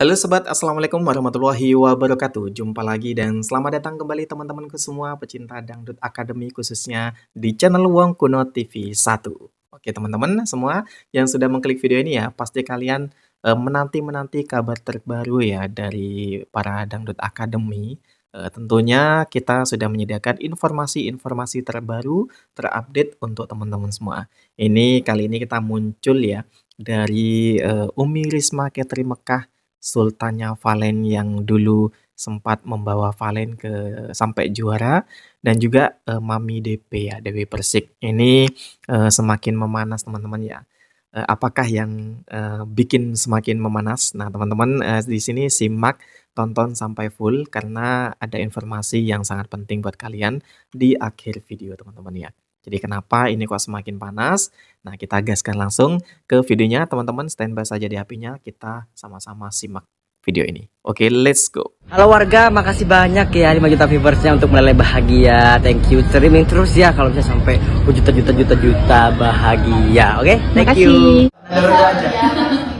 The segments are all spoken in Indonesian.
Halo sobat, assalamualaikum warahmatullahi wabarakatuh. Jumpa lagi dan selamat datang kembali teman-temanku semua pecinta Dangdut Academy khususnya di channel Wong Kuno TV 1. Oke teman-teman semua yang sudah mengklik video ini ya, pasti kalian menanti-menanti kabar terbaru ya dari para Dangdut Academy. Tentunya kita sudah menyediakan informasi-informasi terbaru, terupdate untuk teman-teman semua. Ini kali ini kita muncul ya dari Umi Risma Ketri Mekah, Sultannya Valen yang dulu sempat membawa Valen ke sampai juara, dan juga Mami DP ya, Dewi Persik. Ini semakin memanas teman-teman ya. Apakah yang bikin semakin memanas? Nah teman-teman di sini simak, tonton sampai full karena ada informasi yang sangat penting buat kalian di akhir video teman-teman ya. Jadi kenapa ini kok semakin panas? Nah, kita gaskan langsung ke videonya, teman-teman. Standby saja di HP-nya, kita sama-sama simak video ini. Oke, let's go. Halo warga, makasih banyak ya 5 juta viewersnya untuk meleleh bahagia. Thank you, streaming terus ya kalau bisa sampai juta bahagia. Oke, thank you.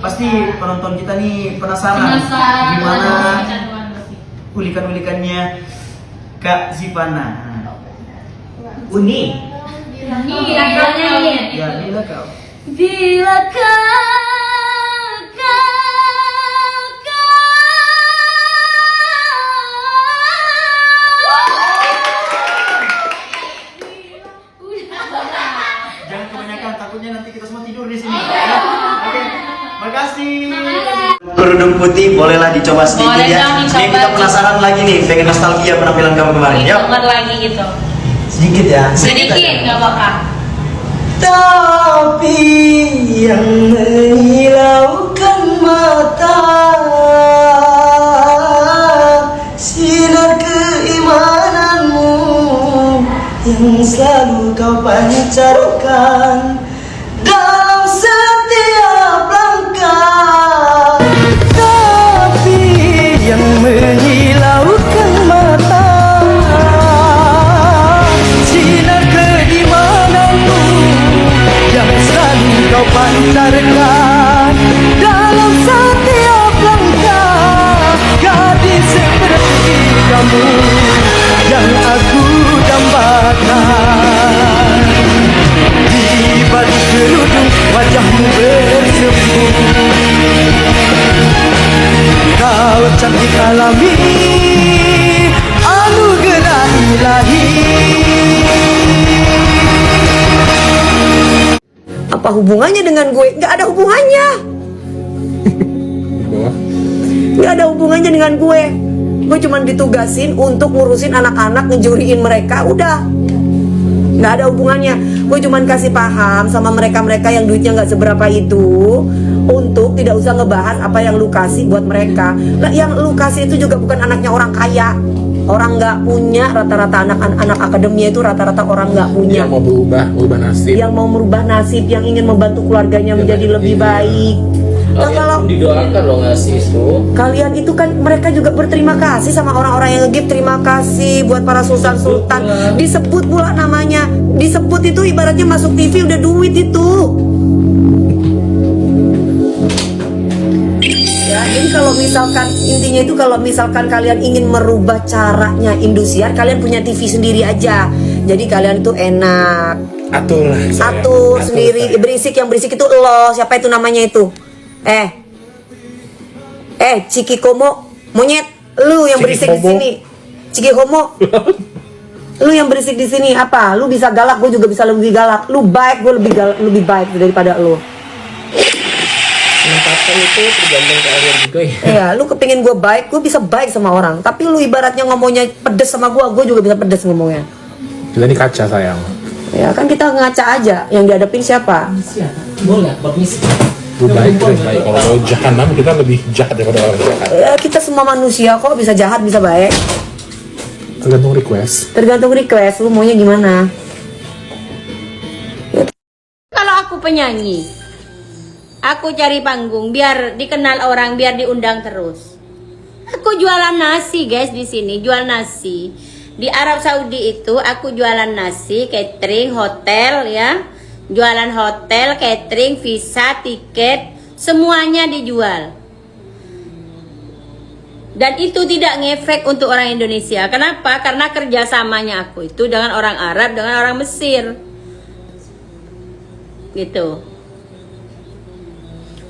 Pasti penonton kita nih penasaran gimana ulikan-ulikannya Kak Zivana. Uni. Ya, bila kau. Bila Jangan kebanyakan, takutnya nanti kita semua tidur di sini. Oke, makasih. Kerudung putih bolehlah dicoba sedikit. Boleh ya. dong, Ini kita penasaran lagi nih, pengen nostalgia penampilan kamu kemarin. Yuk. Dengar lagi gitu. Sedikit ya. Sedikit nggak apa-apa. Tapi yang menghilaukan mata sinar keimananmu yang selalu kau pancarkan dalam setiap langkah. Tapi yang menghilaukan mata sinar keimananmu yang selalu kau pancarkan dalam setiap langkah. Gadis seperti kamu yang aku dambakan, di balik kerudung wajahmu bersembunyi. Kau cantik alami, anugerah ilahi. Apa hubungannya dengan gue? Nggak ada hubungannya. Nggak ada hubungannya dengan gue. Gue cuma ditugasin untuk ngurusin anak-anak, ngejuriin mereka, udah. Nggak ada hubungannya. Gue cuma kasih paham sama mereka-mereka yang duitnya nggak seberapa itu, untuk tidak usah ngebahas apa yang lu kasih buat mereka. Nah, yang lu kasih itu juga bukan anaknya orang kaya. Orang nggak punya, rata-rata anak-anak akademia itu rata-rata orang nggak punya. Yang mau berubah nasib. Yang mau merubah nasib, yang ingin membantu keluarganya menjadi lebih baik. Nah, kalau didoakan loh ngasih itu. kalian itu kan, mereka juga berterima kasih sama orang-orang yang nge-give. Terima kasih buat para sultan-sultan. Disebut pula namanya. Disebut itu ibaratnya masuk TV udah duit itu. Ya, jadi kalau misalkan intinya itu, kalau misalkan kalian ingin merubah caranya Indosiar, kalian punya TV sendiri aja. Jadi kalian itu enak. Atur lah. Atur sendiri. Berisik, yang berisik itu lo. Siapa itu namanya itu? Ciki Komo, monyet, lu yang berisik di sini. Ciki Komo, lu yang berisik di sini apa? Lu bisa galak, gue juga bisa lebih galak. Lu baik, gue lebih baik daripada lu. Penempatan itu tergantung keahlian juga ya. Iya, lu kepingin gue baik, gue bisa baik sama orang. Tapi lu ibaratnya ngomongnya pedes sama gue juga bisa pedes ngomongnya. Kita ini kaca sayang. Ya kan kita ngaca aja, yang dihadapin siapa? Boleh, permisi. Lu baik. Kalau jahanam kita lebih jahat daripada orang jahat. Ya, kita semua manusia kok, bisa jahat, bisa baik. Tergantung request. Tergantung request, lu maunya gimana? Kalau aku penyanyi, aku cari panggung biar dikenal orang, biar diundang terus. Aku jualan nasi guys di sini, jual nasi. Di Arab Saudi itu aku jualan nasi, catering, hotel ya. Jualan hotel, catering, visa, tiket, semuanya dijual. Dan itu tidak ngefek untuk orang Indonesia. Kenapa? Karena kerjasamanya aku itu dengan orang Arab, dengan orang Mesir. Gitu.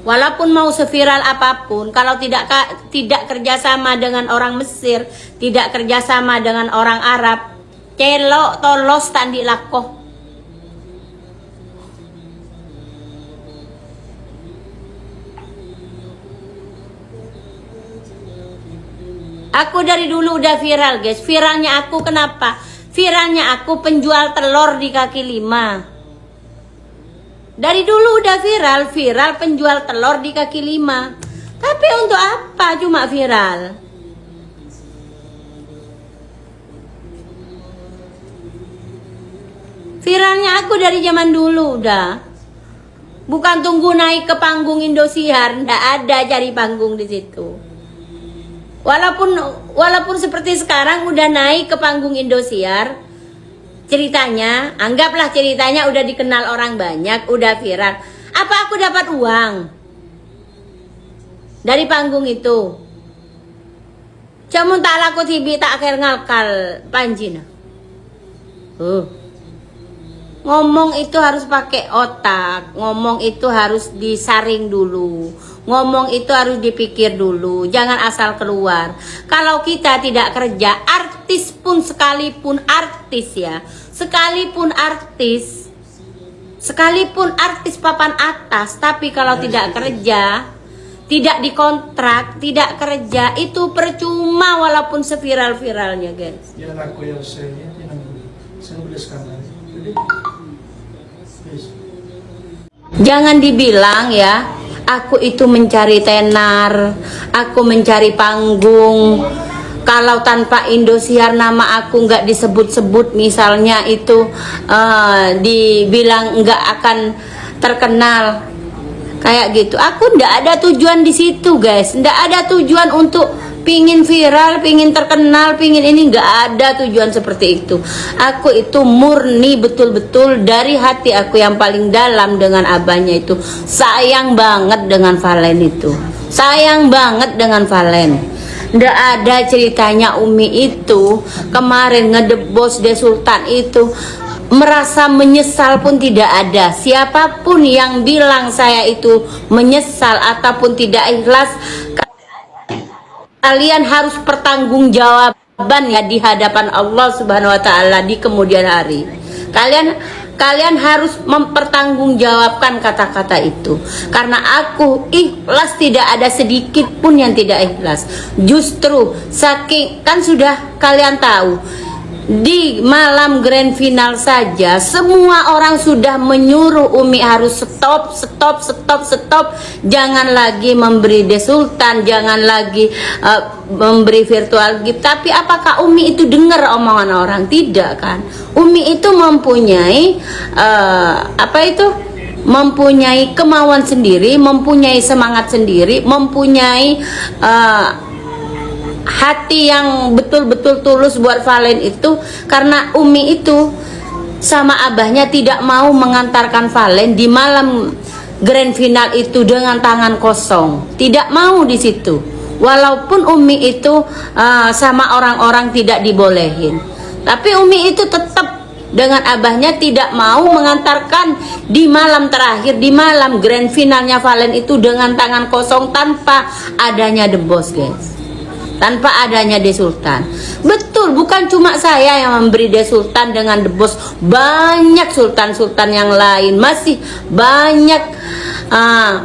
Walaupun mau seviral apapun, kalau tidak kerjasama dengan orang Mesir, tidak kerjasama dengan orang Arab, celok tolos tandi lakoh. Aku dari dulu udah viral, guys. Viralnya aku kenapa? Viralnya aku penjual telur di kaki lima. Dari dulu udah viral penjual telur di kaki lima. Tapi untuk apa cuma viral? Viralnya aku dari zaman dulu udah. Bukan tunggu naik ke panggung Indosiar, ndak ada cari panggung di situ. Walaupun seperti sekarang udah naik ke panggung Indosiar, ceritanya, anggaplah ceritanya udah dikenal orang banyak, udah viral. Apa aku dapat uang dari panggung itu? Camun tak laku tibi tak akhir ngalkal panjina. Ngomong itu harus pakai otak, ngomong itu harus disaring dulu, ngomong itu harus dipikir dulu, jangan asal keluar. Kalau kita tidak kerja, artis pun sekalipun artis ya, sekalipun artis papan atas, tapi kalau tidak kerja, tidak dikontrak, tidak kerja, itu percuma walaupun seviral-viralnya, guys. Jangan dibilang ya, aku itu mencari tenar, aku mencari panggung. Kalau tanpa Indosiar nama aku nggak disebut-sebut, misalnya itu dibilang nggak akan terkenal kayak gitu. Aku nggak ada tujuan di situ, guys. Nggak ada tujuan untuk pingin viral, pingin terkenal, pingin ini, nggak ada tujuan seperti itu. Aku itu murni betul-betul dari hati aku yang paling dalam dengan abahnya itu. Sayang banget dengan Valen itu. Sayang banget dengan Valen. Nggak ada ceritanya Umi itu kemarin ngedebos De Sultan itu merasa menyesal pun tidak ada. Siapapun yang bilang saya itu menyesal ataupun tidak ikhlas, kalian harus pertanggungjawaban ya di hadapan Allah Subhanahu wa taala di kemudian hari. Kalian harus mempertanggungjawabkan kata-kata itu. Karena aku ikhlas, tidak ada sedikit pun yang tidak ikhlas. Justru saking, kan sudah kalian tahu, di malam grand final saja semua orang sudah menyuruh Umi harus stop, jangan lagi memberi De Sultan, jangan lagi memberi virtual gift. Tapi apakah Umi itu dengar omongan orang? Tidak kan. Umi itu mempunyai mempunyai kemauan sendiri, mempunyai semangat sendiri, mempunyai hati yang betul-betul tulus buat Valen itu. Karena Umi itu sama abahnya tidak mau mengantarkan Valen di malam grand final itu dengan tangan kosong, tidak mau di situ. Walaupun Umi itu sama orang-orang tidak dibolehin, tapi Umi itu tetap dengan abahnya tidak mau mengantarkan di malam terakhir, di malam grand finalnya Valen itu dengan tangan kosong, tanpa adanya The Boss, guys, tanpa adanya De Sultan. Betul, bukan cuma saya yang memberi De Sultan dengan The Boss, banyak sultan-sultan yang lain, masih banyak.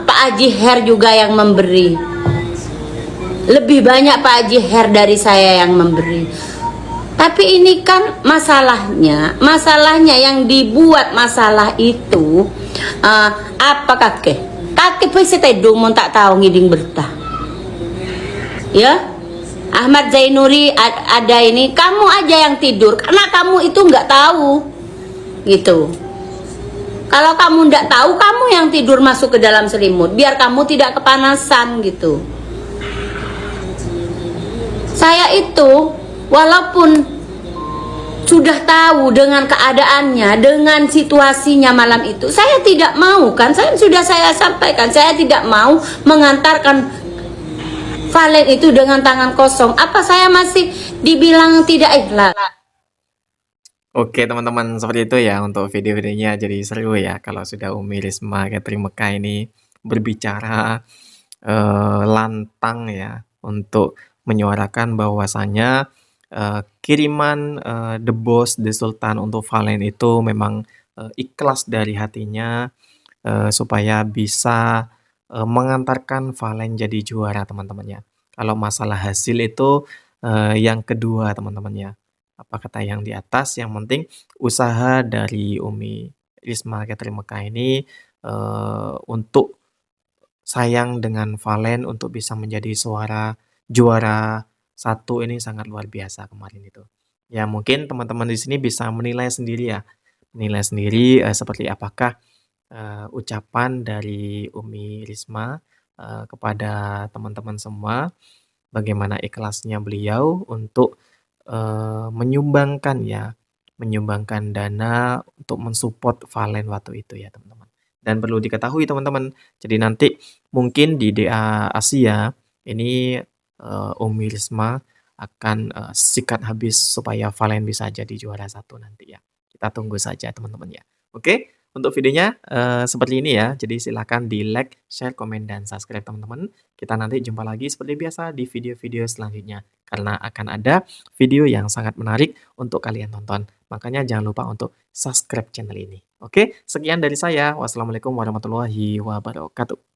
Pak Haji Her juga yang memberi, lebih banyak Pak Haji Her dari saya yang memberi. Tapi ini kan masalahnya yang dibuat masalah itu apa kakek pasti tedung mau tak tahu ngiding bertah ya. Ahmad Zainuri ada ini, kamu aja yang tidur karena kamu itu nggak tahu gitu. Kalau kamu nggak tahu, kamu yang tidur masuk ke dalam selimut biar kamu tidak kepanasan gitu. Saya itu walaupun sudah tahu dengan keadaannya, dengan situasinya malam itu, saya tidak mau kan, saya sampaikan, saya tidak mau mengantarkan Valen itu dengan tangan kosong. Apa saya masih dibilang tidak ikhlas? Oke teman-teman, seperti itu ya untuk video-videonya. Jadi seru ya kalau sudah Umi Risma Catering Mekah ini berbicara lantang ya untuk menyuarakan bahwasanya kiriman The Boss The Sultan untuk Valen itu memang ikhlas dari hatinya supaya bisa mengantarkan Valen jadi juara teman-temannya. Kalau masalah hasil itu yang kedua teman-temannya. Apa kata yang di atas, yang penting usaha dari Umi Risma Catering Mekah ini untuk sayang dengan Valen untuk bisa menjadi juara satu ini sangat luar biasa kemarin itu. Ya mungkin teman-teman di sini bisa menilai sendiri ya, menilai sendiri seperti apakah ucapan dari Umi Risma kepada teman-teman semua, bagaimana ikhlasnya beliau untuk menyumbangkan dana untuk mensupport Valen waktu itu ya teman-teman. Dan perlu diketahui teman-teman, jadi nanti mungkin di DA Asia ini Umi Risma akan sikat habis supaya Valen bisa jadi juara satu nanti ya. Kita tunggu saja teman-teman ya. Oke, untuk videonya seperti ini ya. Jadi silahkan di like, share, komen, dan subscribe teman-teman. Kita nanti jumpa lagi seperti biasa di video-video selanjutnya. Karena akan ada video yang sangat menarik untuk kalian tonton. Makanya jangan lupa untuk subscribe channel ini. Oke, sekian dari saya. Wassalamualaikum warahmatullahi wabarakatuh.